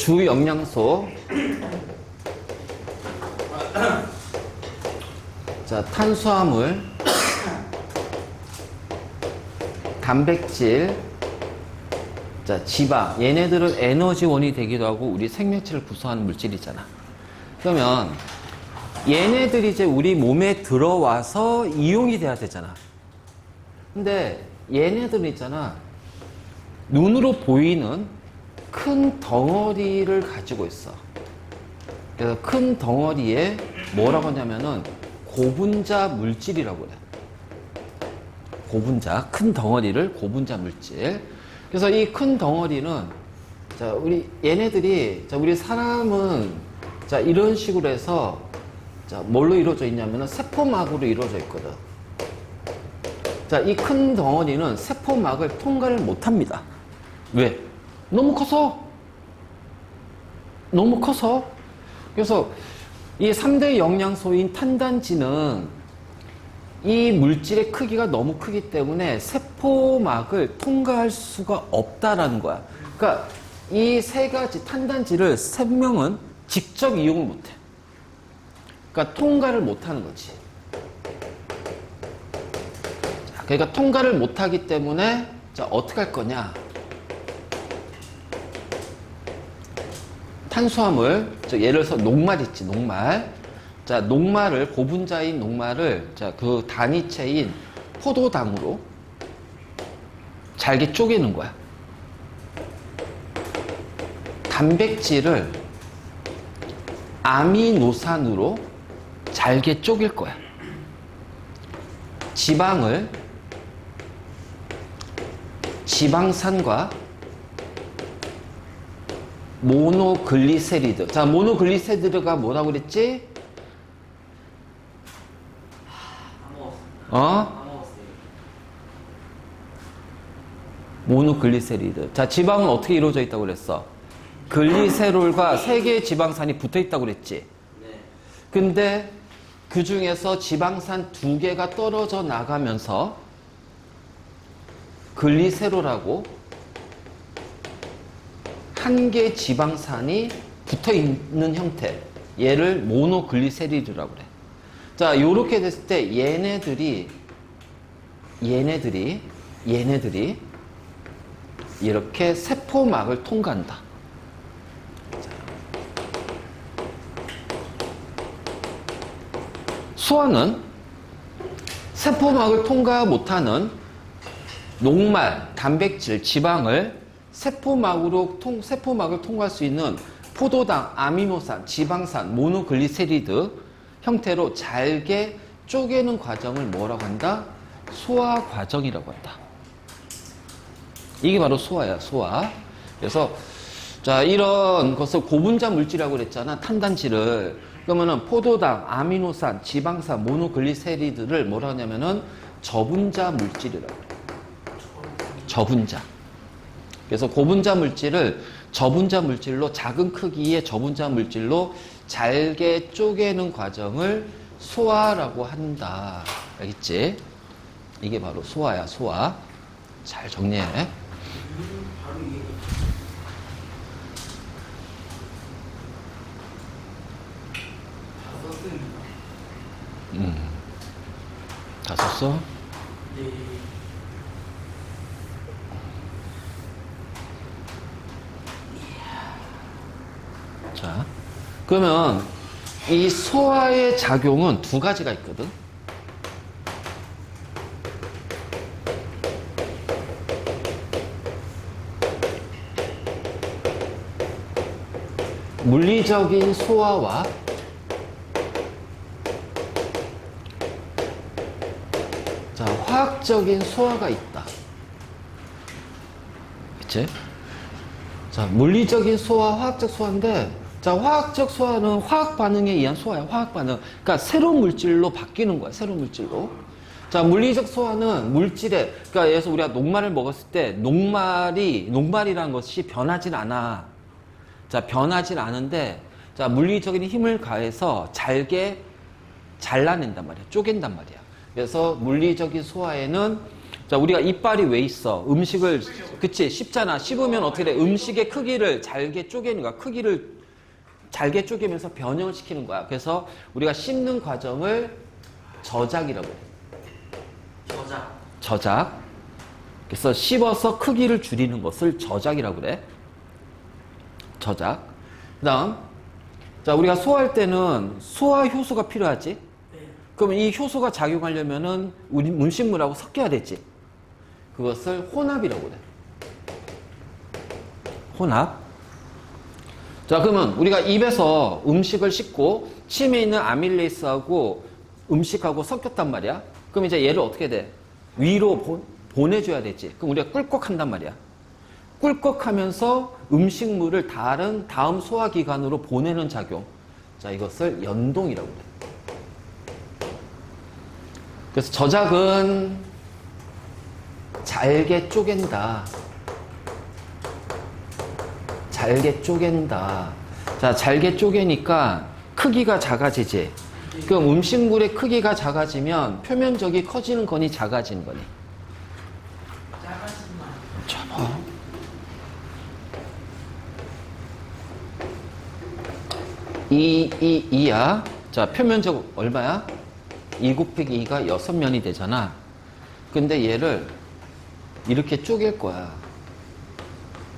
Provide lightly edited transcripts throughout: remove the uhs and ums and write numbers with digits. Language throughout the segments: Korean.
주 영양소. 자, 탄수화물, 단백질, 자, 지방. 얘네들은 에너지원이 되기도 하고 우리 생명체를 구성하는 물질이잖아. 그러면 얘네들이 이제 우리 몸에 들어와서 이용이 돼야 되잖아. 근데 얘네들은 있잖아. 눈으로 보이는 큰 덩어리를 가지고 있어. 그래서 큰 덩어리에 뭐라고 하냐면은 고분자 물질이라고 그래. 고분자, 큰 덩어리를 고분자 물질. 그래서 이 큰 덩어리는, 자, 얘네들이, 자, 우리 사람은, 자, 이런 식으로 해서, 자, 뭘로 이루어져 있냐면은 세포막으로 이루어져 있거든. 자, 이 큰 덩어리는 세포막을 통과를 못 합니다. 왜? 너무 커서. 너무 커서. 그래서 이 3대 영양소인 탄단지는 이 물질의 크기가 너무 크기 때문에 세포막을 통과할 수가 없다라는 거야. 그러니까 이 세 가지 탄단지를 생명은 직접 이용을 못해. 그러니까 통과를 못하는 거지. 자, 그러니까 통과를 못하기 때문에 자, 어떻게 할 거냐? 탄수화물, 예를 들어서 녹말 있지, 녹말. 자, 녹말을, 고분자인 녹말을, 자, 그 단위체인 포도당으로 잘게 쪼개는 거야. 단백질을 아미노산으로 잘게 쪼갤 거야. 지방을 지방산과 모노글리세리드. 자, 모노글리세리드가 뭐라고 그랬지? 모노글리세리드. 자, 지방은 어떻게 이루어져 있다고 그랬어? 글리세롤과 3개의 지방산이 붙어 있다고 그랬지? 근데 그 중에서 지방산 2개가 떨어져 나가면서 글리세롤하고 1개의 지방산이 붙어 있는 형태. 얘를 모노글리세리드라고 그래. 자, 요렇게 됐을 때 얘네들이 이렇게 세포막을 통과한다. 자. 소화는 세포막을 통과 못하는 녹말, 단백질, 지방을 세포막을 통과할 수 있는 포도당, 아미노산, 지방산, 모노글리세리드 형태로 잘게 쪼개는 과정을 뭐라고 한다? 소화 과정이라고 한다. 이게 바로 소화야, 소화. 그래서 자, 이런 것을 고분자 물질이라고 그랬잖아, 탄단지를. 그러면은 포도당, 아미노산, 지방산, 모노글리세리드를 뭐라고 하냐면은 저분자 물질이라고 그래. 저분자. 그래서 고분자 물질을 저분자 물질로, 작은 크기의 저분자 물질로 잘게 쪼개는 과정을 소화라고 한다. 알겠지? 이게 바로 소화야, 소화. 잘 정리해. 다 썼어? 자, 그러면 이 소화의 작용은 2가지가 있거든. 물리적인 소화와 자, 화학적인 소화가 있다. 그치? 자, 물리적인 소화, 화학적 소화인데, 자, 화학적 소화는 화학 반응에 의한 소화야, 화학 반응. 그러니까 새로운 물질로 바뀌는 거야, 새로운 물질로. 자, 물리적 소화는 물질에, 그러니까 예를 들어서 우리가 녹말을 먹었을 때, 녹말이라는 것이 변하진 않아. 자, 변하진 않은데, 자, 물리적인 힘을 가해서 잘게 잘라낸단 말이야, 쪼갠단 말이야. 그래서 물리적인 소화에는 자, 우리가 이빨이 왜 있어? 음식을, 그치, 씹잖아. 씹으면 어떻게 돼? 음식의 크기를 잘게 쪼개는 거야. 크기를 잘게 쪼개면서 변형을 시키는 거야. 그래서 우리가 씹는 과정을 저작이라고 해. 저작. 그래서 씹어서 크기를 줄이는 것을 저작이라고 그래. 저작. 그 다음, 자, 우리가 소화할 때는 소화 효소가 필요하지? 그러면 이 효소가 작용하려면은 우리 음식물하고 섞여야 되지. 그것을 혼합이라고 그래. 혼합. 자, 그러면 우리가 입에서 음식을 씹고 침에 있는 아밀레이스하고 음식하고 섞였단 말이야. 그럼 이제 얘를 어떻게 돼? 위로 보내줘야 되지. 그럼 우리가 꿀꺽한단 말이야. 꿀꺽하면서 음식물을 다음 소화기관으로 보내는 작용. 자, 이것을 연동이라고 그래. 그래서 저작은 잘게 쪼갠다. 잘게 쪼갠다. 자, 잘게 쪼개니까 크기가 작아지지. 그럼 음식물의 크기가 작아지면 표면적이 커지는 거니 작아지는 거니? 작아. 이야. 자, 표면적 얼마야? 2 곱하기 2가 6면이 되잖아. 근데 얘를 이렇게 쪼갤 거야.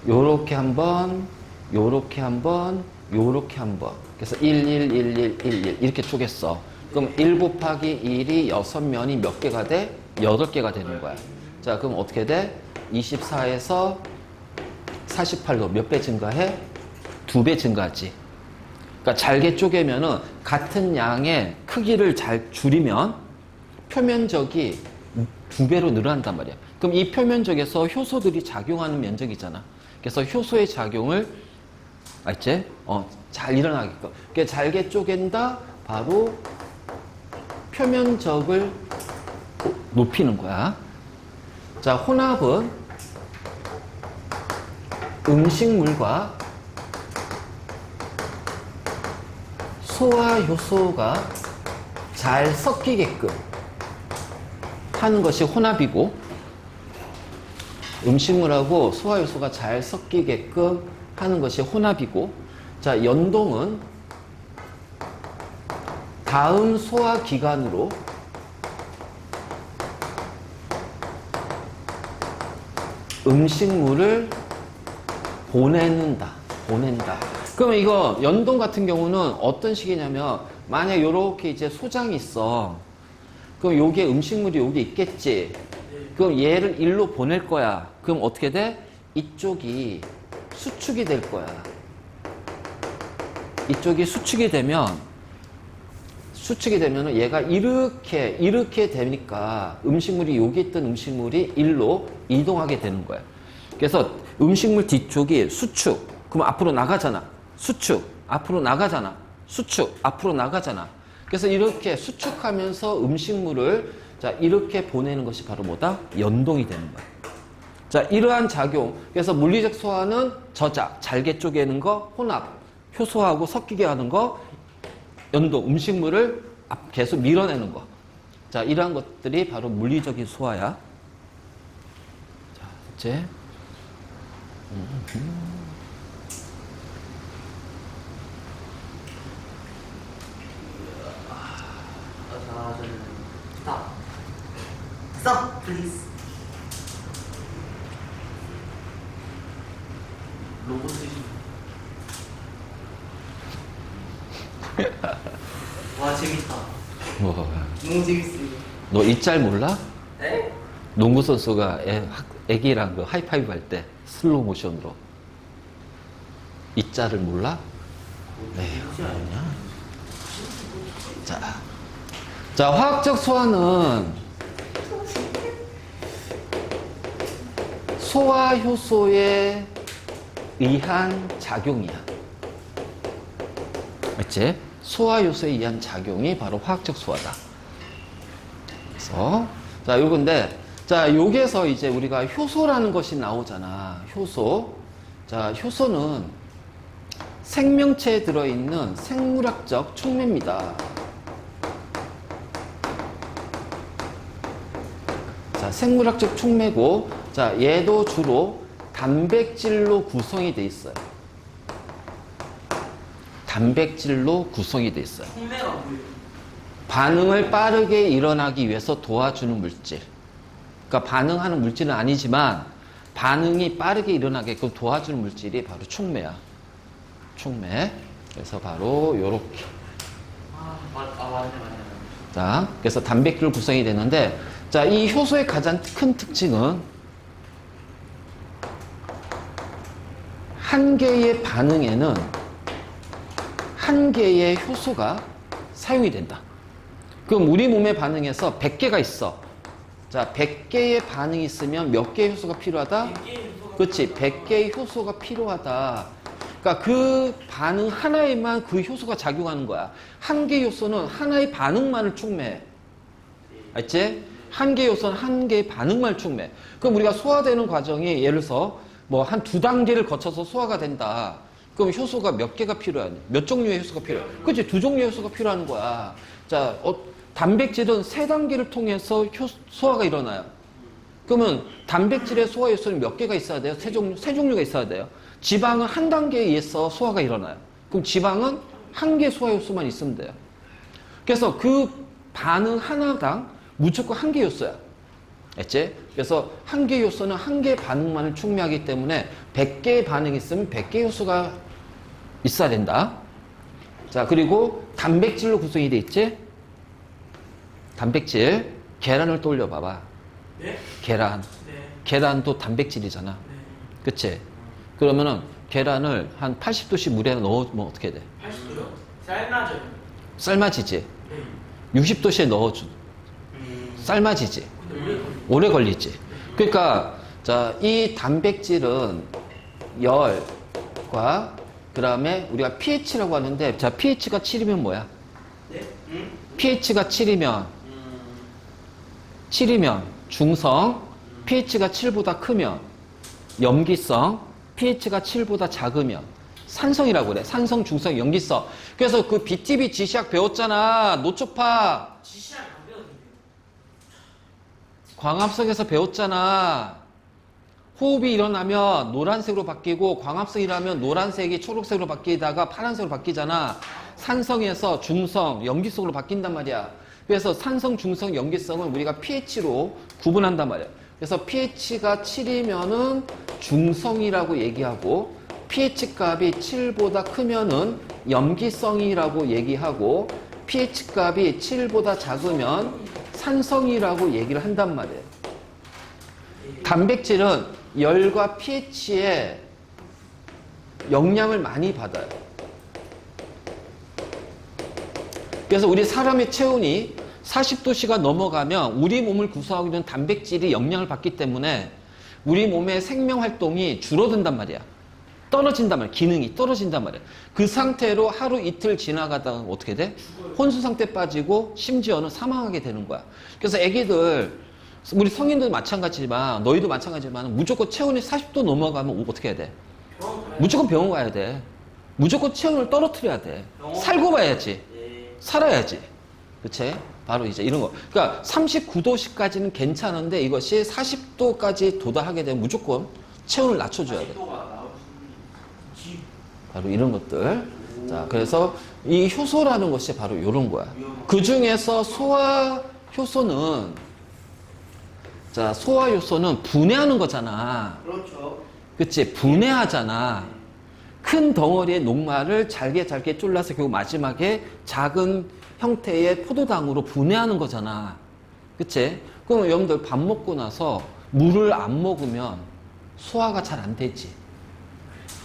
요렇게 한 번, 요렇게 한 번, 요렇게 한 번. 그래서 1, 1, 1, 1, 1, 1 이렇게 쪼갰어. 그럼 1 곱하기 1이 6면이 몇 개가 돼? 8개가 되는 거야. 자, 그럼 어떻게 돼? 24에서 48로 몇 배 증가해? 2배 증가하지. 그러니까 잘게 쪼개면은 같은 양의 크기를 잘 줄이면 표면적이 2배로 늘어난단 말이야. 그럼 이 표면적에서 효소들이 작용하는 면적이잖아. 그래서 효소의 작용을 알지? 잘 일어나게끔. 그러니까 잘게 쪼갠다. 바로 표면적을 높이는 거야. 자, 혼합은 음식물과 소화 효소가 잘 섞이게끔 하는 것이 혼합이고, 음식물하고 소화 효소가 잘 섞이게끔 하는 것이 혼합이고, 자, 연동은 다음 소화 기관으로 음식물을 보낸다. 그러면 이거 연동 같은 경우는 어떤 식이냐면, 만약 이렇게 이제 소장이 있어. 그럼 여기에 음식물이 여기 있겠지. 그럼 얘를 일로 보낼 거야. 그럼 어떻게 돼? 이쪽이 수축이 될 거야. 이쪽이 수축이 되면 얘가 이렇게 되니까 음식물이 여기 있던 음식물이 일로 이동하게 되는 거야. 그래서 음식물 뒤쪽이 수축. 그럼 앞으로 나가잖아. 수축. 앞으로 나가잖아. 수축. 앞으로 나가잖아. 그래서 이렇게 수축하면서 음식물을 자, 이렇게 보내는 것이 바로 뭐다? 연동이 되는 거야. 자, 이러한 작용. 그래서 물리적 소화는 저작, 잘게 쪼개는 거, 혼합, 효소하고 섞이게 하는 거, 연동, 음식물을 계속 밀어내는 거. 자, 이러한 것들이 바로 물리적인 소화야. 자, 이제. Stop, please. 로봇이. 와, 재밌다. 뭐, 너무 재밌어요. 너 이 짤 몰라? 네? 농구 선수가 애기랑 그 하이파이브 할 때 슬로우 모션으로. 이 짤을 몰라? 에이, 뭐냐? 자, 화학적 소화는 소화 효소에 의한 작용이야. 맞지? 소화 효소에 의한 작용이 바로 화학적 소화다. 그래서 자, 요건데 자, 여기에서 이제 우리가 효소라는 것이 나오잖아. 효소. 자, 효소는 생명체에 들어있는 생물학적 촉매입니다. 자, 자, 생물학적 촉매고, 자, 얘도 주로 단백질로 구성이 돼 있어요. 단백질로 구성이 돼 있어요. 촉매가 뭐예요? 반응을 빠르게 일어나기 위해서 도와주는 물질. 그러니까 반응하는 물질은 아니지만 반응이 빠르게 일어나게끔 도와주는 물질이 바로 촉매야. 촉매. 그래서 바로 요렇게. 맞네. 자, 그래서 단백질 구성이 되는데, 자, 이 효소의 가장 큰 특징은 한 개의 반응에는 한 개의 효소가 사용이 된다. 그럼 우리 몸의 반응에서 100개가 있어. 자, 100개의 반응이 있으면 몇 개의 효소가 필요하다? 그렇지, 100개의 효소가 필요하다. 그러니까 그 반응 하나에만 그 효소가 작용하는 거야. 한 개의 효소는 하나의 반응만을 촉매해. 알지? 한 개의 요소는 한 개의 반응만 촉매. 그럼 우리가 소화되는 과정이 예를 들어서 뭐 한 2단계를 거쳐서 소화가 된다. 그럼 효소가 몇 개가 필요하냐? 몇 종류의 효소가 필요해? 그렇지, 2종류의 효소가 필요한 거야. 자, 단백질은 3단계를 통해서 소화가 일어나요. 그러면 단백질의 소화 요소는 몇 개가 있어야 돼요? 3종류가 있어야 돼요. 지방은 한 단계에 의해서 소화가 일어나요. 그럼 지방은 한 개 소화 요소만 있으면 돼요. 그래서 그 반응 하나당 무조건 한 개 요소야. 알지? 그래서 한 개 요소는 한 개 반응만을 촉매하기 때문에 100개의 반응이 있으면 100개 요소가 있어야 된다. 자, 그리고 단백질로 구성이 돼 있지? 단백질. 계란을 떠올려 봐봐. 네? 계란. 네. 계란도 단백질이잖아. 네. 그치? 그러면은 계란을 한 80도씨 물에 넣으면 어떻게 돼? 80도요? 삶아져요. 삶아지지? 네. 60도씨에 넣어줘. 삶아지지? 근데 오래 걸리지? 그러니까, 자, 이 단백질은 열과 그 다음에 우리가 pH라고 하는데, 자, pH가 7이면 뭐야? 네? pH가 7이면 중성, pH가 7보다 크면 염기성, pH가 7보다 작으면 산성이라고 그래. 산성, 중성, 염기성. 그래서 그 BTB 지시학 배웠잖아. 노초파. 지시랑 안 배웠는데요. 광합성에서 배웠잖아. 호흡이 일어나면 노란색으로 바뀌고 광합성이 일어나면 노란색이 초록색으로 바뀌다가 파란색으로 바뀌잖아. 산성에서 중성, 염기성으로 바뀐단 말이야. 그래서 산성, 중성, 염기성을 우리가 pH로 구분한단 말이야. 그래서 pH가 7이면은 중성이라고 얘기하고 pH 값이 7보다 크면은 염기성이라고 얘기하고 pH 값이 7보다 작으면 산성이라고 얘기를 한단 말이에요. 단백질은 열과 pH에 영향을 많이 받아요. 그래서 우리 사람의 체온이 40도씨가 넘어가면 우리 몸을 구성하고 있는 단백질이 영향을 받기 때문에 우리 몸의 생명활동이 줄어든단 말이야. 떨어진단 말이야. 기능이 떨어진단 말이야. 그 상태로 하루 이틀 지나가다가 어떻게 돼? 혼수 상태 빠지고 심지어는 사망하게 되는 거야. 그래서 애기들, 우리 성인도 마찬가지지만 너희도 마찬가지지만 무조건 체온이 40도 넘어가면 어떻게 해야 돼? 무조건 병원 가야 돼. 무조건 체온을 떨어뜨려야 돼. 살고 봐야지. 살아야지. 그치? 바로 이제 이런 거. 그러니까 39도씨까지는 괜찮은데 이것이 40도까지 도달하게 되면 무조건 체온을 낮춰줘야 돼. 바로 이런 것들. 자, 그래서 이 효소라는 것이 바로 이런 거야. 그 중에서 소화 효소는, 자, 소화 효소는 분해하는 거잖아. 그렇죠. 그치? 분해하잖아. 큰 덩어리의 녹말을 잘게 잘게 졸라서 결국 마지막에 작은 형태의 포도당으로 분해하는 거잖아. 그치? 그럼 여러분들 밥 먹고 나서 물을 안 먹으면 소화가 잘 안 되지.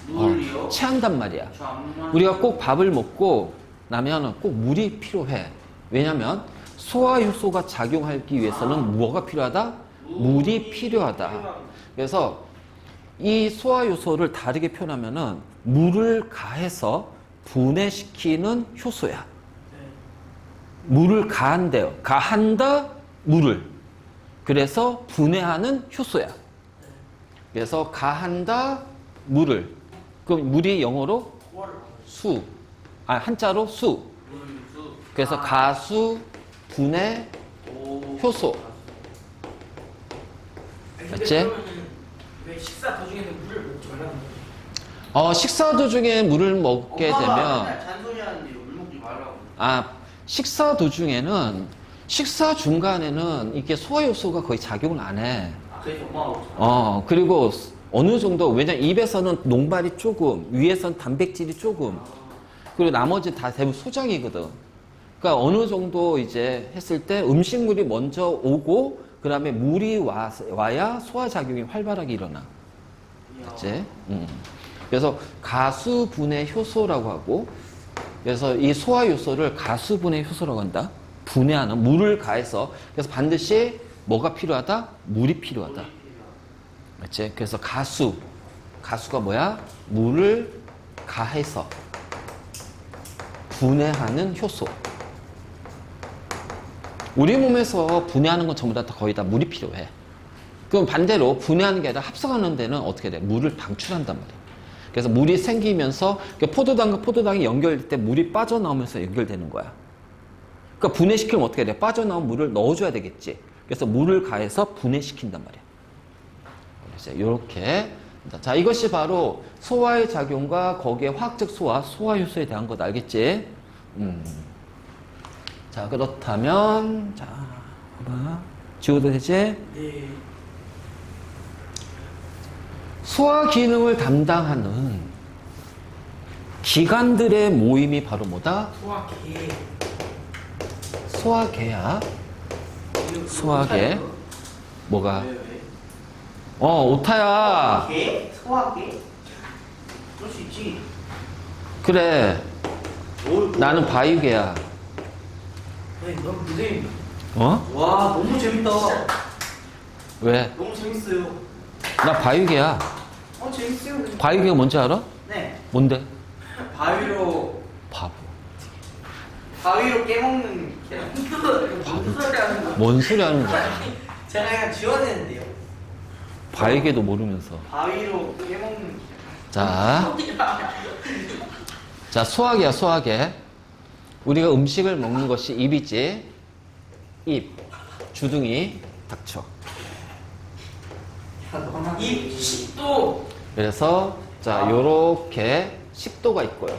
물이요? 체한단 말이야. 저안 우리가 꼭 밥을 먹고 나면 꼭 물이 필요해. 왜냐면 소화효소가 작용하기 위해서는 뭐가 필요하다? 물이 필요하다. 그래서 이 소화효소를 다르게 표현하면은 물을 가해서 분해시키는 효소야. 물을 가한대요. 가한다, 물을. 그래서 분해하는 효소야. 그래서 가한다, 물을. 그럼 물이 영어로 수. 한자로 수. 그래서 가수, 분해, 효소. 맞지? 그러면은 왜 식사 도중에는 물을 먹지 말라는 거지? 식사 도중에 물을 먹게 엄마가 되면, 맨날 잔소리 하는데 물 먹지 말라고. 식사 도중에는, 식사 중간에는 이게 소화 효소가 거의 작용을 안 해. 아, 그래서 엄마가 먹잖아. 그리고 어느 정도, 왜냐면 입에서는 녹말이 조금, 위에서는 단백질이 조금, 그리고 나머지 다 대부분 소장이거든. 그러니까 어느 정도 이제 했을 때 음식물이 먼저 오고, 그 다음에 물이 와야 소화작용이 활발하게 일어나. 그치? 그래서 가수분해 효소라고 하고, 그래서 이 소화 요소를 가수분해 효소라고 한다. 분해하는, 물을 가해서. 그래서 반드시 뭐가 필요하다? 물이 필요하다. 그치? 그래서 가수가 뭐야? 물을 가해서 분해하는 효소. 우리 몸에서 분해하는 건 전부 다 거의 다 물이 필요해. 그럼 반대로 분해하는 게 아니라 합성하는 데는 어떻게 돼? 물을 방출한단 말이야. 그래서 물이 생기면서 포도당과 포도당이 연결될 때 물이 빠져나오면서 연결되는 거야. 그러니까 분해시키면 어떻게 돼? 빠져나온 물을 넣어줘야 되겠지. 그래서 물을 가해서 분해시킨단 말이야. 그래서 이렇게. 자, 이것이 바로 소화의 작용과 거기에 화학적 소화효소에 대한 것 알겠지? 자, 그렇다면, 자, 봐봐. 지워도 되지? 네. 소화 기능을 담당하는 기관들의 모임이 바로 뭐다? 소화기. 소화계야. 소화계. 뭐가? 왜? 오타야. 개? 소화개? 그럴 수 있지. 그래. 나는 바위계야. 네, 너무 무대입니다. 와, 너무 재밌다. 왜? 너무 재밌어요. 나 바위계야. 재밌어요. 바위계가 뭔지 알아? 네. 뭔데? 바위로 바보. 깨먹는 계란. 무슨 소리 하는 거야? 뭔 소리 하는 거야? 제가 그냥 지워내는데요. 바위계도 모르면서. 바위로 깨먹는 자, 소화계야, 소화계. 우리가 음식을 먹는 것이 입이지. 입, 주둥이, 닥쳐. 이 식도 그래서 자, 요렇게 식도가 있고요.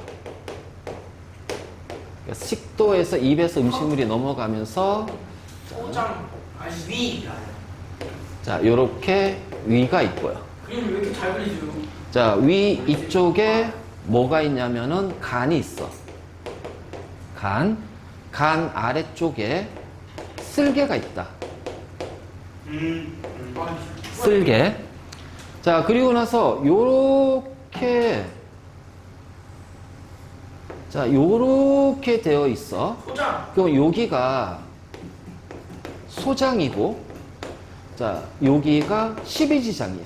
그래서 식도에서 입에서 음식물이 넘어가면서 소장 아니 위. 자, 요렇게 위가 있고요. 그림 왜 이렇게 잘 그리죠? 자, 위 이쪽에 뭐가 있냐면은 간이 있어. 간 아래쪽에 쓸개가 있다. 쓸개. 자, 그리고 나서 요렇게 자, 요렇게 되어 있어. 소장. 그럼 여기가 소장이고, 자, 여기가 십이지장이야.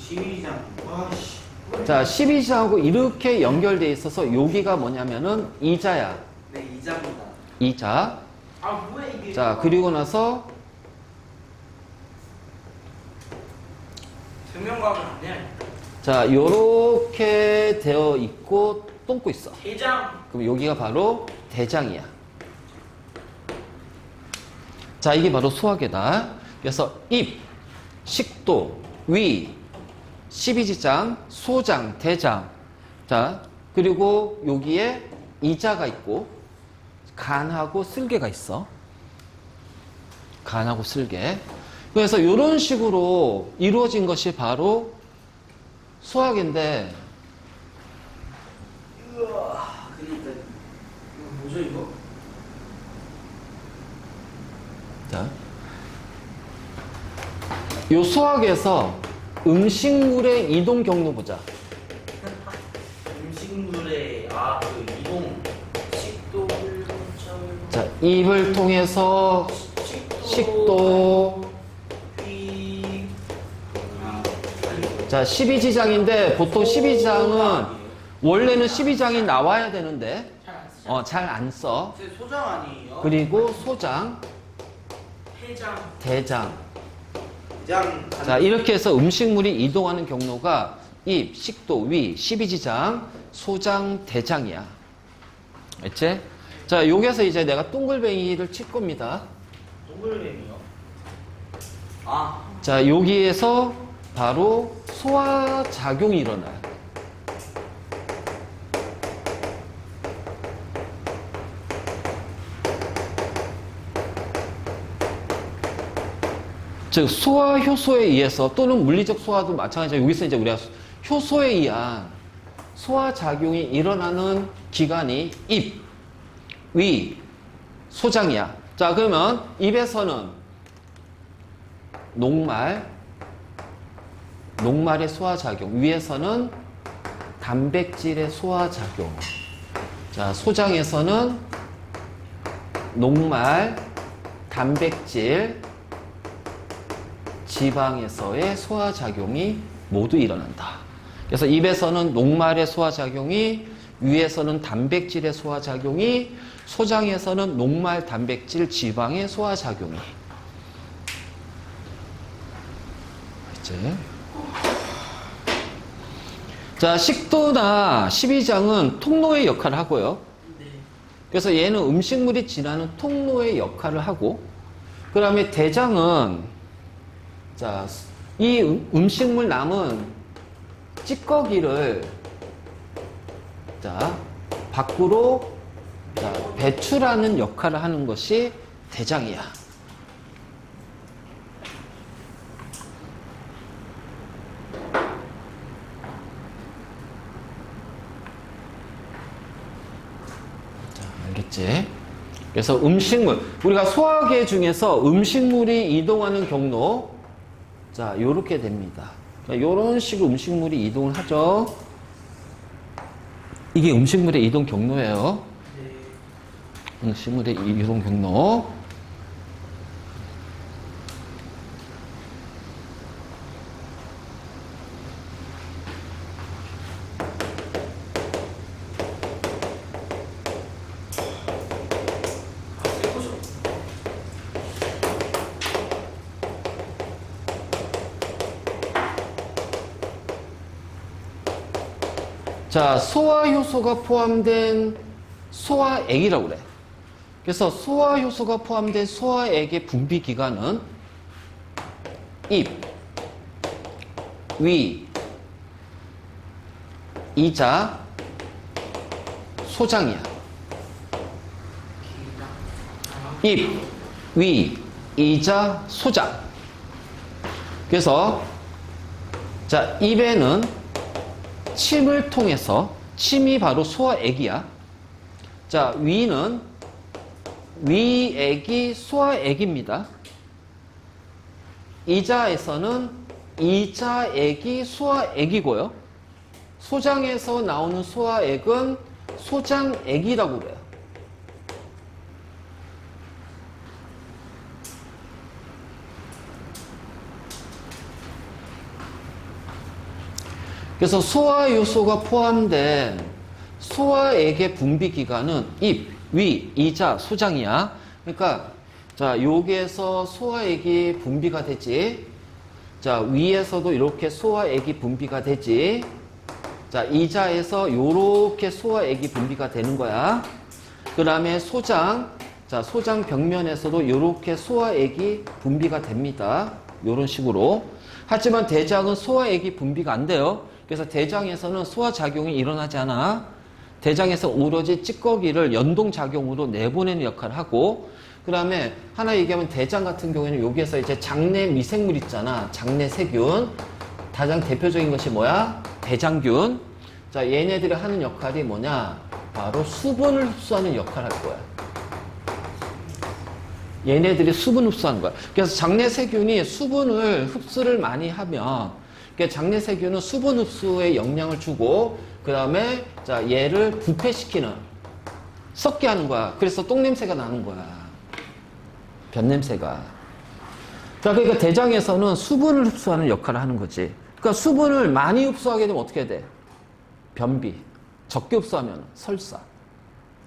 12장. 와씨. 자, 십이지장하고 이렇게 연결되어 있어서 여기가 뭐냐면은 이자야. 네, 이자입니다. 이자. 아 뭐야 이게? 자, 그리고 나서 증명과학은 안 해. 자, 요렇게 되어 있고 똥꼬 있어. 대장. 그럼 여기가 바로 대장이야. 자, 이게 바로 소화계다. 그래서 입, 식도, 위, 십이지장, 소장, 대장. 자, 그리고 여기에 이자가 있고 간하고 쓸개가 있어. 간하고 쓸개. 그래서 이런 식으로 이루어진 것이 바로 소화계인데, 그니까 이거 뭐죠 이거? 자, 요 소화계에서 음식물의 이동 경로 보자. 음식물의 그 이동 식도 자, 입을 통해서 식도. 휘 자, 12지장인데 보통 12지장은 원래는 12장이 나와야 되는데 잘 안 써. 소장 아니에요? 그리고 소장, 대장. 대장. 대장. 자, 이렇게 해서 음식물이 이동하는 경로가 입, 식도, 위, 12지장, 소장, 대장이야. 알지? 자, 여기서 이제 내가 동글뱅이를 칠 겁니다. 동글뱀이요? 자, 여기에서 바로 소화작용이 일어나요. 즉, 소화 효소에 의해서 또는 물리적 소화도 마찬가지로 여기서 이제 우리가 효소에 의한 소화작용이 일어나는 기관이 입, 위, 소장이야. 자, 그러면 입에서는 녹말의 소화작용, 위에서는 단백질의 소화작용. 자, 소장에서는 녹말, 단백질, 지방에서의 소화작용이 모두 일어난다. 그래서 입에서는 녹말의 소화작용이, 위에서는 단백질의 소화작용이, 소장에서는 녹말, 단백질, 지방의 소화작용이. 이제 자, 식도나 십이장은 통로의 역할을 하고요. 네. 그래서 얘는 음식물이 지나는 통로의 역할을 하고, 그 다음에 대장은 자, 이 음식물 남은 찌꺼기를 자, 밖으로 자, 배출하는 역할을 하는 것이 대장이야. 자, 알겠지? 그래서 음식물, 우리가 소화계 중에서 음식물이 이동하는 경로, 자, 요렇게 됩니다. 요런 식으로 음식물이 이동을 하죠. 이게 음식물의 이동 경로예요. 네. 음식물의 이동 경로. 자, 소화효소가 포함된 소화액이라고 그래. 그래서 소화효소가 포함된 소화액의 분비기관은 입, 위, 이자, 소장이야. 입, 위, 이자, 소장. 그래서 자, 입에는 침을 통해서, 침이 바로 소화액이야. 자, 위는 위액이 소화액입니다. 이자에서는 이자액이 소화액이고요. 소장에서 나오는 소화액은 소장액이라고 그래요. 그래서 소화효소가 포함된 소화액의 분비기관은 입, 위, 이자, 소장이야. 그러니까 자, 여기에서 소화액이 분비가 되지. 자, 위에서도 이렇게 소화액이 분비가 되지. 자, 이자에서 이렇게 소화액이 분비가 되는 거야. 그 다음에 소장. 자, 소장 벽면에서도 이렇게 소화액이 분비가 됩니다. 이런 식으로. 하지만 대장은 소화액이 분비가 안 돼요. 그래서 대장에서는 소화작용이 일어나지 않아. 대장에서 오로지 찌꺼기를 연동작용으로 내보내는 역할을 하고, 그 다음에 하나 얘기하면 대장 같은 경우에는 여기에서 이제 장내 미생물 있잖아. 장내 세균. 가장 대표적인 것이 뭐야? 대장균. 자, 얘네들이 하는 역할이 뭐냐? 바로 수분을 흡수하는 역할을 할 거야. 얘네들이 수분 흡수하는 거야. 그래서 장내 세균이 수분을 흡수를 많이 하면, 그러니까 장내 세균은 수분 흡수에 영향을 주고, 그 다음에 자, 얘를 부패시키는, 썩게 하는 거야. 그래서 똥냄새가 나는 거야. 변냄새가. 자, 그러니까 대장에서는 수분을 흡수하는 역할을 하는 거지. 그러니까 수분을 많이 흡수하게 되면 어떻게 돼? 변비. 적게 흡수하면 설사.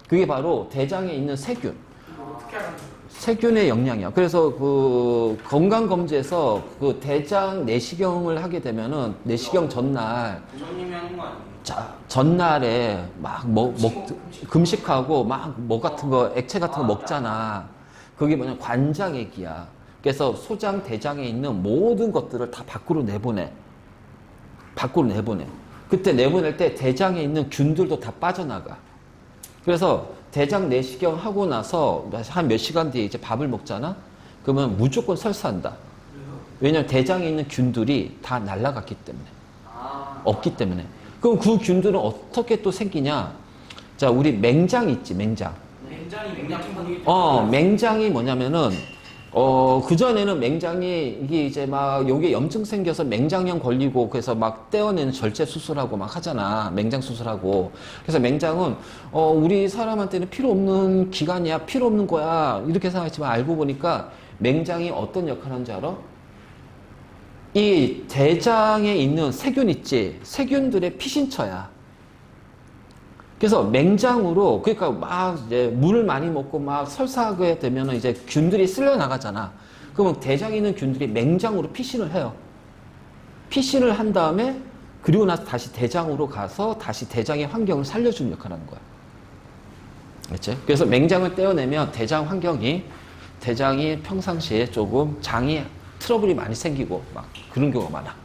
그게 바로 대장에 있는 세균. 어떻게 하는 거예요? 세균의 영향이야. 그래서 그 건강검진에서 그 대장 내시경을 하게 되면은 내시경 전날, 부장님이 하는 거 아니에요? 자, 전날에 막 금식하고 막 뭐 같은 거, 액체 같은 거 먹잖아. 그게 뭐냐, 관장액이야. 그래서 소장, 대장에 있는 모든 것들을 다 밖으로 내보내. 밖으로 내보내. 그때 내보낼 때 대장에 있는 균들도 다 빠져나가. 그래서 대장 내시경 하고 나서 한 몇 시간 뒤에 이제 밥을 먹잖아? 그러면 무조건 설사한다. 왜냐면 대장에 있는 균들이 다 날아갔기 때문에. 없기 때문에. 그럼 그 균들은 어떻게 또 생기냐? 자, 우리 맹장 있지, 맹장. 맹장이 뭐냐면은, 그전에는 맹장이, 이게 이제 막, 여기에 염증 생겨서 맹장염 걸리고, 그래서 막 떼어내는 절제 수술하고 막 하잖아. 맹장 수술하고. 그래서 맹장은, 우리 사람한테는 필요 없는 기관이야, 필요 없는 거야. 이렇게 생각했지만 알고 보니까 맹장이 어떤 역할을 하는지 알아? 이 대장에 있는 세균 있지? 세균들의 피신처야. 그래서 맹장으로, 그러니까 막 이제 물을 많이 먹고 막 설사하게 되면 이제 균들이 쓸려 나가잖아. 그러면 대장에 있는 균들이 맹장으로 피신을 해요. 피신을 한 다음에 그리고 나서 다시 대장으로 가서 다시 대장의 환경을 살려주는 역할을 하는 거야. 그렇지? 그래서 맹장을 떼어내면 대장 환경이, 대장이 평상시에 조금 장이 트러블이 많이 생기고 막 그런 경우가 많아.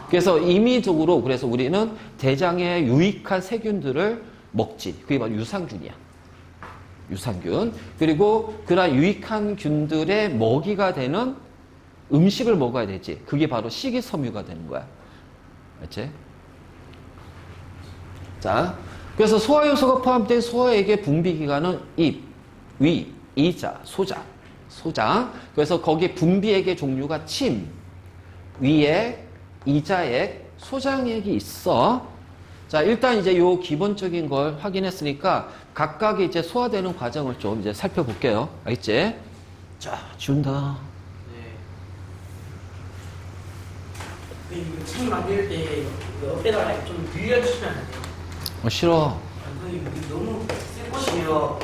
그래서 임의적으로 그래서 우리는 대장에 유익한 세균들을 먹지. 그게 바로 유산균이야. 유산균. 그리고 그런 유익한 균들의 먹이가 되는 음식을 먹어야 되지. 그게 바로 식이섬유가 되는 거야. 알지? 자, 그래서 소화효소가 포함된 소화액의 분비기관은 입, 위, 이자, 소장. 그래서 거기에 분비액의 종류가 침, 위액, 이자액, 소장액이 있어. 자, 일단 이제 요 기본적인 걸 확인했으니까 각각의 이제 소화되는 과정을 좀 이제 살펴볼게요. 알겠지? 자, 지운다. 네. 이거 책 만들 때 옆에다가 좀 늘려주시면 안 돼요? 싫어. 선생님, 이거 너무 쓸것이에요.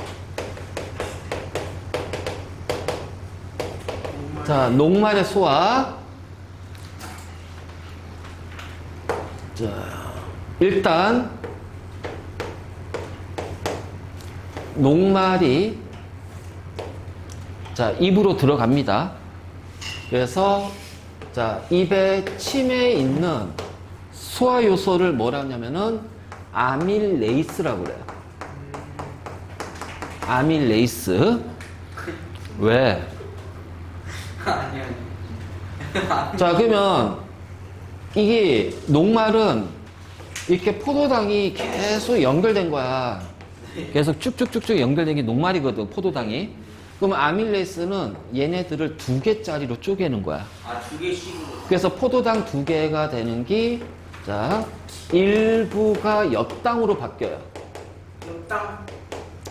자, 녹말의 소화. 자, 일단 녹말이 자, 입으로 들어갑니다. 그래서 자, 입에 침에 있는 소화 요소를 뭐라 하냐면은 아밀레이스라고 그래요. 아밀레이스. 왜? 아니. 자, 그러면 이게 녹말은 이렇게 포도당이 계속 연결된 거야. 계속 쭉쭉쭉쭉 연결된 게 녹말이거든, 포도당이. 그러면 아밀레이스는 얘네들을 2개짜리로 쪼개는 거야. 아, 2개씩으로. 그래서 포도당 2개가 되는 게, 자, 일부가 엿당으로 바뀌어요. 땅.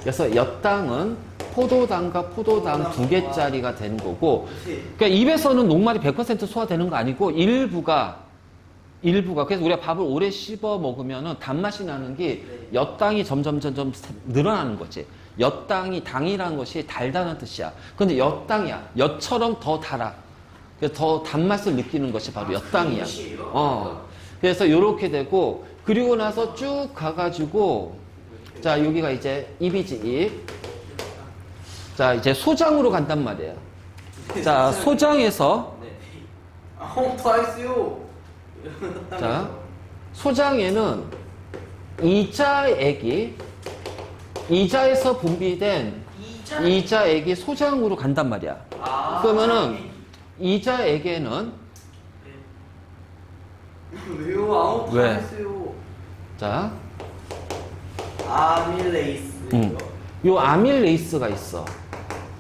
그래서 엿당은 포도당과 포도당 2개짜리가 되는 거고, 그러니까 입에서는 녹말이 100% 소화되는 거 아니고 일부가 그래서 우리가 밥을 오래 씹어 먹으면은 단맛이 나는 게 엿당이 점점 늘어나는 거지. 엿당이 당이라는 것이 달다는 뜻이야. 근데 엿당이야. 엿처럼 더 달아. 그래서 더 단맛을 느끼는 것이 바로 엿당이야. 그래서 요렇게 되고 그리고 나서 쭉 가가지고 자, 여기가 이제 입이지, 입. 자, 이제 소장으로 간단 말이에요. 자, 소장에서 더 했어요. 자, 소장에는 이자에서 분비된 이자액이 소장으로 간단 말이야. 그러면은 이자액에는 왜요? 아무 왜? 더 했어요. 자, 아밀레이스. 요 아밀레이스가 있어.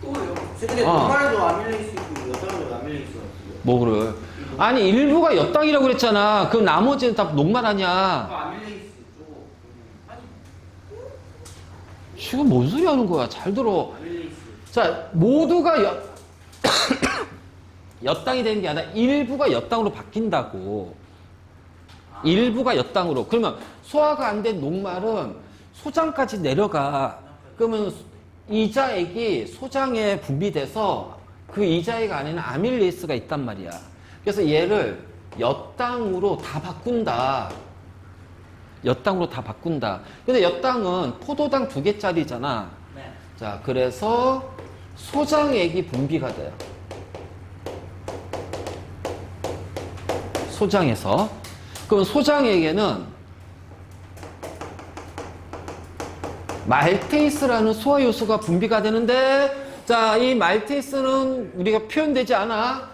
또요? 근데 녹말에도 아밀레이스 있고 여당에도 아밀레이스 있어요. 뭐를? 아니, 일부가 엿당이라고 그랬잖아. 그럼 나머지는 다 녹말 아니야. 아밀레이스 쪽. 지금 뭔 소리 하는 거야? 잘 들어. 아밀레이스. 자, 모두가 엿당이 되는 게 아니라 일부가 엿당으로 바뀐다고. 일부가 엿당으로. 그러면 소화가 안 된 녹말은 소장까지 내려가. 그러면 이자액이 소장에 분비돼서 그 이자액 안에는 아밀레이스가 있단 말이야. 그래서 얘를 엿당으로 다 바꾼다. 엿당으로 다 바꾼다. 근데 엿당은 포도당 2개짜리잖아. 네. 자, 그래서 소장액이 분비가 돼요. 소장에서. 그럼 소장에게는 말테이스라는 소화 요소가 분비가 되는데, 자, 이 말테이스는 우리가 표현되지 않아.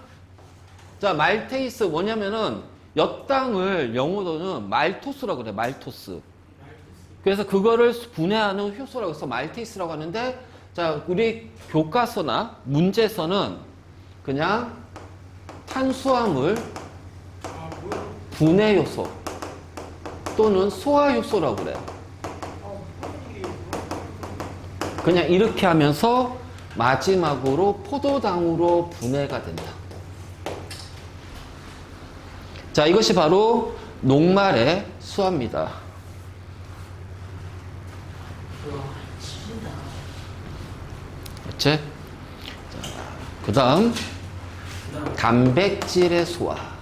자, 말테이스 뭐냐면은 엿당을 영어로는 말토스라고 그래, 말토스. 그래서 그거를 분해하는 효소라고 해서 말테이스라고 하는데, 자, 우리 교과서나 문제에서는 그냥 탄수화물 분해 요소 또는 소화 요소라고 그래요. 그냥 이렇게 하면서 마지막으로 포도당으로 분해가 된다. 자, 이것이 바로 녹말의 수화입니다. 그치? 그 다음 단백질의 소화.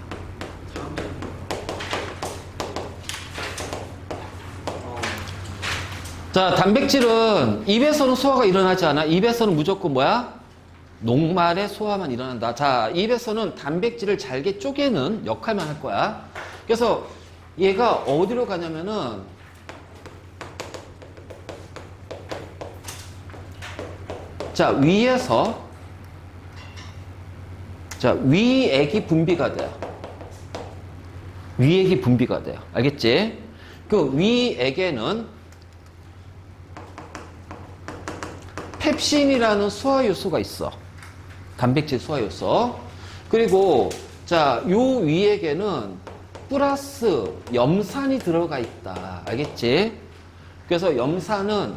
자, 단백질은 입에서는 소화가 일어나지 않아. 입에서는 무조건 뭐야? 녹말의 소화만 일어난다. 자, 입에서는 단백질을 잘게 쪼개는 역할만 할 거야. 그래서 얘가 어디로 가냐면은 자, 위에서 자, 위액이 분비가 돼요. 위액이 분비가 돼요. 알겠지? 그 위액에는 펩신이라는 소화효소가 있어. 단백질 소화효소. 그리고 자, 요 위액에는 플러스 염산이 들어가 있다. 알겠지? 그래서 염산은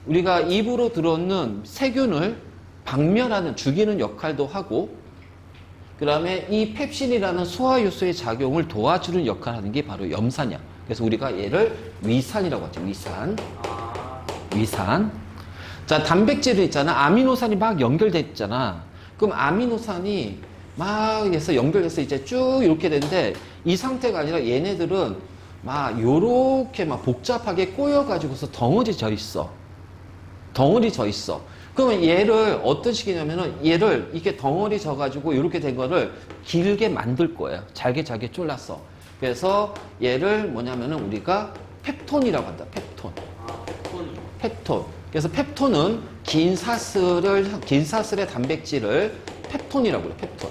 우리가 입으로 들어오는 세균을 박멸하는, 죽이는 역할도 하고, 그 다음에 이 펩신이라는 소화효소의 작용을 도와주는 역할을 하는 게 바로 염산이야. 그래서 우리가 얘를 위산이라고 하죠. 위산. 위산. 자, 단백질이 있잖아. 아미노산이 막 연결돼 있잖아. 그럼 아미노산이 막 해서 연결돼서 이제 쭉 이렇게 되는데, 이 상태가 아니라 얘네들은 막 요렇게 막 복잡하게 꼬여가지고서 덩어리 져 있어. 덩어리 져 있어. 그러면 얘를 어떤 식이냐면은 얘를 이렇게 덩어리 져가지고 이렇게 된 거를 길게 만들 거예요. 잘게 졸라서. 그래서 얘를 뭐냐면은 우리가 펩톤이라고 한다. 펩톤. 펩톤. 그래서 펩톤은 긴 사슬의 단백질을 펩톤이라고 해요. 펩톤.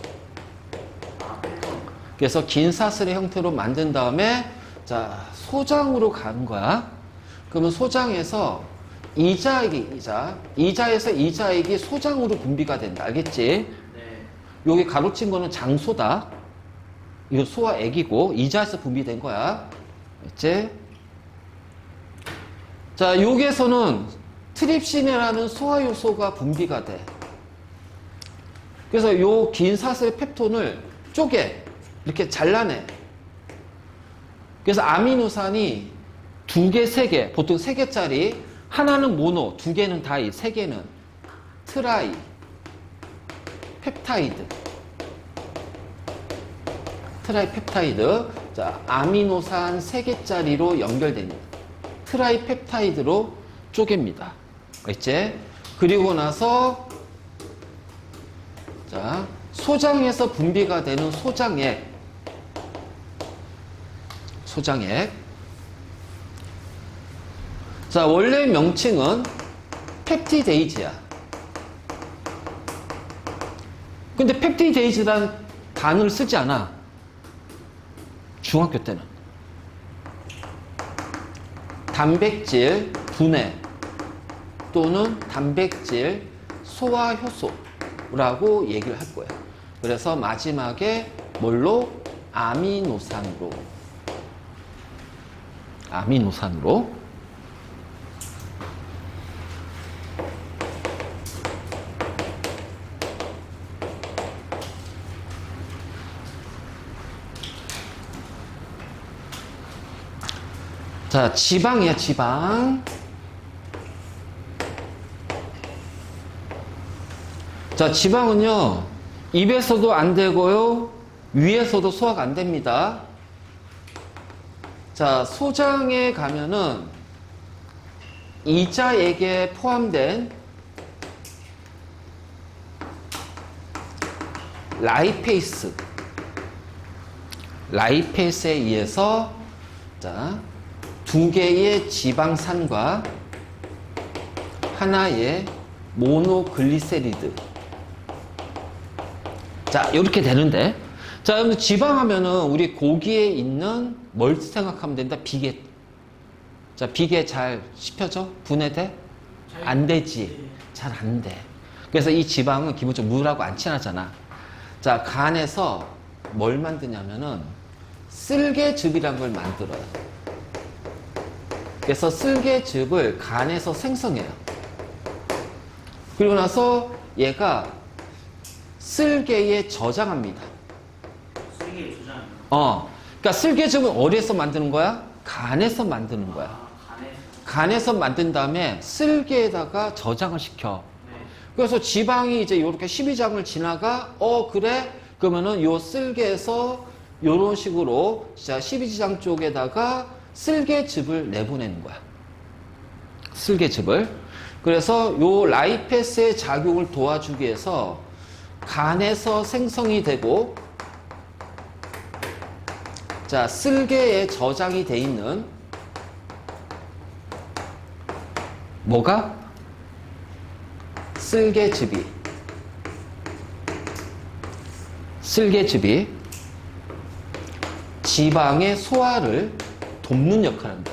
그래서 긴 사슬의 형태로 만든 다음에 자, 소장으로 가는 거야. 그러면 소장에서 이자에서 이자액이 소장으로 분비가 된다. 알겠지? 네. 여기 가로친 거는 장소다. 이거 소화액이고 이자에서 분비된 거야. 알겠지? 자, 여기에서는 트립신이라는 소화효소가 분비가 돼. 그래서 요 긴 사슬의 펩톤을 쪼개 이렇게 잘라내. 그래서 아미노산이 2개, 3개, 보통 3개짜리, 하나는 모노, 2개는 다이, 3개는 트라이, 펩타이드. 트라이 펩타이드. 자, 아미노산 3개짜리로 연결됩니다. 트라이 펩타이드로 쪼갭니다. 알겠지? 그리고 나서 자, 소장에서 분비가 되는 소장액. 자, 원래 명칭은 펩티데이즈야. 근데 펩티데이즈라는 단어를 쓰지 않아. 중학교 때는. 단백질 분해 또는 단백질 소화 효소라고 얘기를 할 거예요. 그래서 마지막에 뭘로? 아미노산으로. 자, 지방이야, 지방. 자, 지방은요, 입에서도 안 되고요, 위에서도 소화가 안 됩니다. 자, 소장에 가면은 이자액에 포함된 라이페이스에 의해서 자, 두 개의 지방산과 하나의 모노글리세리드. 자, 이렇게 되는데, 자, 그럼 지방 하면은 우리 고기에 있는 뭘 생각하면 된다? 비계. 자, 비계 잘 씹혀져? 분해돼? 안 되지. 잘 안 돼. 그래서 이 지방은 기본적으로 물하고 안 친하잖아. 자, 간에서 뭘 만드냐면은 쓸개즙이란 걸 만들어요. 그래서 쓸개즙을 간에서 생성해요. 그리고 나서 얘가 쓸개에 저장합니다. 쓰레기 조장. 그러니까 쓸개즙은 어디에서 만드는 거야? 간에서 만드는 거야. 간에. 간에서 만든 다음에 쓸개에다가 저장을 시켜. 네. 그래서 지방이 이제 이렇게 12장을 지나가, 그래? 그러면은 요 쓸개에서 요런 식으로 자 12장 쪽에다가 쓸개즙을 내보내는 거야. 쓸개즙을. 그래서 요 라이페스의 작용을 도와주기 위해서 간에서 생성이 되고, 자, 쓸개에 저장이 돼 있는 뭐가? 쓸개즙이 지방의 소화를 돕는 역할을 한다.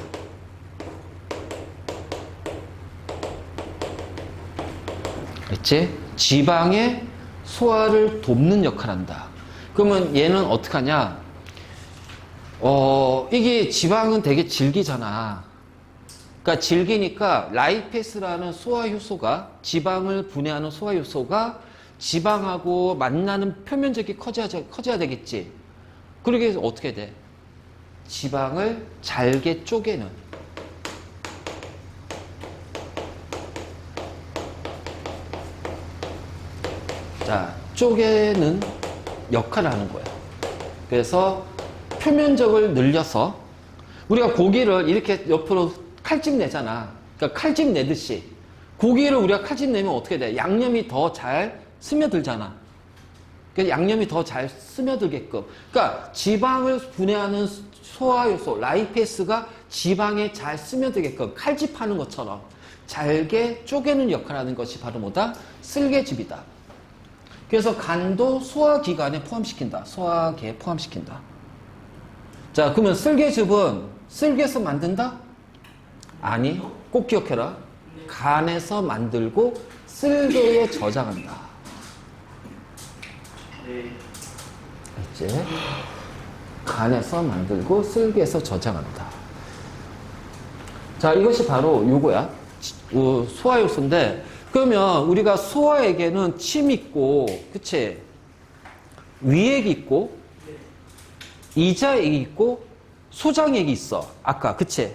알지? 지방의 소화를 돕는 역할을 한다. 그러면 얘는 어떡하냐? 이게 지방은 되게 질기잖아. 그러니까 질기니까 라이페스라는 소화효소가, 지방을 분해하는 소화효소가 지방하고 만나는 표면적이 커져야 되겠지. 그러기 위해서 어떻게 돼? 지방을 잘게 쪼개는. 자, 쪼개는 역할을 하는 거야. 그래서 표면적을 늘려서 우리가 고기를 이렇게 옆으로 칼집 내잖아. 그러니까 칼집 내듯이 고기를 우리가 칼집 내면 어떻게 돼? 양념이 더 잘 스며들잖아. 그래서 양념이 더 잘 스며들게끔. 그러니까 지방을 분해하는 소화효소 라이페스가 지방에 잘 스며들게끔 칼집하는 것처럼 잘게 쪼개는 역할을 하는 것이 바로 뭐다? 쓸개즙이다. 그래서 간도 소화기관에 포함시킨다. 소화기에 포함시킨다. 자, 그러면 쓸개즙은 쓸개에서 만든다? 아니, 꼭 기억해라. 간에서 만들고 쓸개에 저장한다. 네. 알지? 간에서 만들고 쓸개에서 저장한다. 자, 이것이 바로 요거야. 소화효소인데, 그러면 우리가 소화액에는 침 있고, 그치? 위액이 있고, 이자액이 있고, 소장액이 있어. 아까, 그치?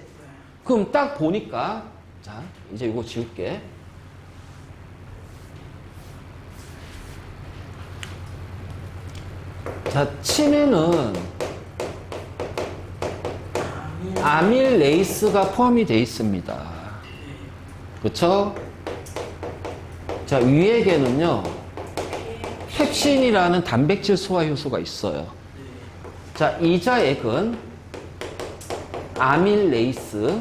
그럼 딱 보니까, 자, 이제 이거 지울게. 자, 침에는 아밀레이스가 포함이 되어 있습니다. 그렇죠? 자, 위액에는요, 펩신이라는 단백질 소화 효소가 있어요. 자, 이자액은 아밀레이스,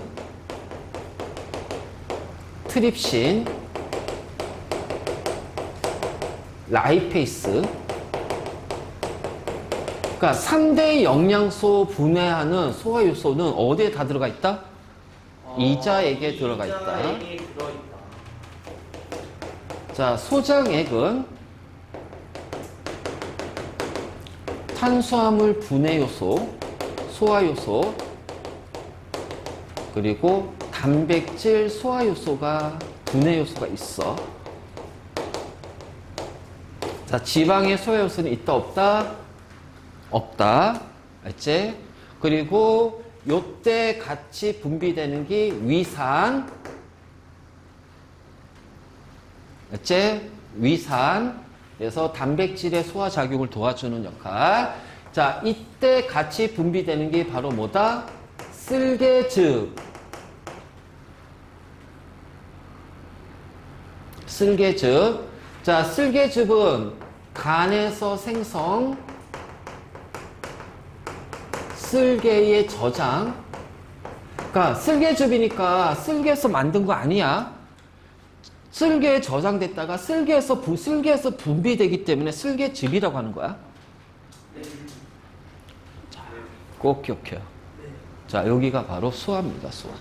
트립신, 라이페이스. 그러니까 3대 영양소 분해하는 소화 효소는 어디에 다 들어가 있다? 이자액에 들어가 있다. 이자액에 들어있다. 자, 소장액은 탄수화물 분해 요소, 소화 요소, 그리고 단백질 소화 요소가 분해 요소가 있어. 자, 지방의 소화 요소는 있다 없다? 없다. 알지? 그리고 요때 같이 분비되는 게 위산. 알지? 위산. 그래서 단백질의 소화 작용을 도와주는 역할. 자, 이때 같이 분비되는 게 바로 뭐다? 쓸개즙. 쓸개즙. 자, 쓸개즙은 간에서 생성, 쓸개의 저장. 그러니까 쓸개즙이니까 쓸개에서 만든 거 아니야. 쓸개에 저장됐다가 쓸개에서 분비되기 때문에 쓸개즙이라고 하는 거야. 자, 꼭 기억해요. 자, 여기가 바로 수화입니다, 수화.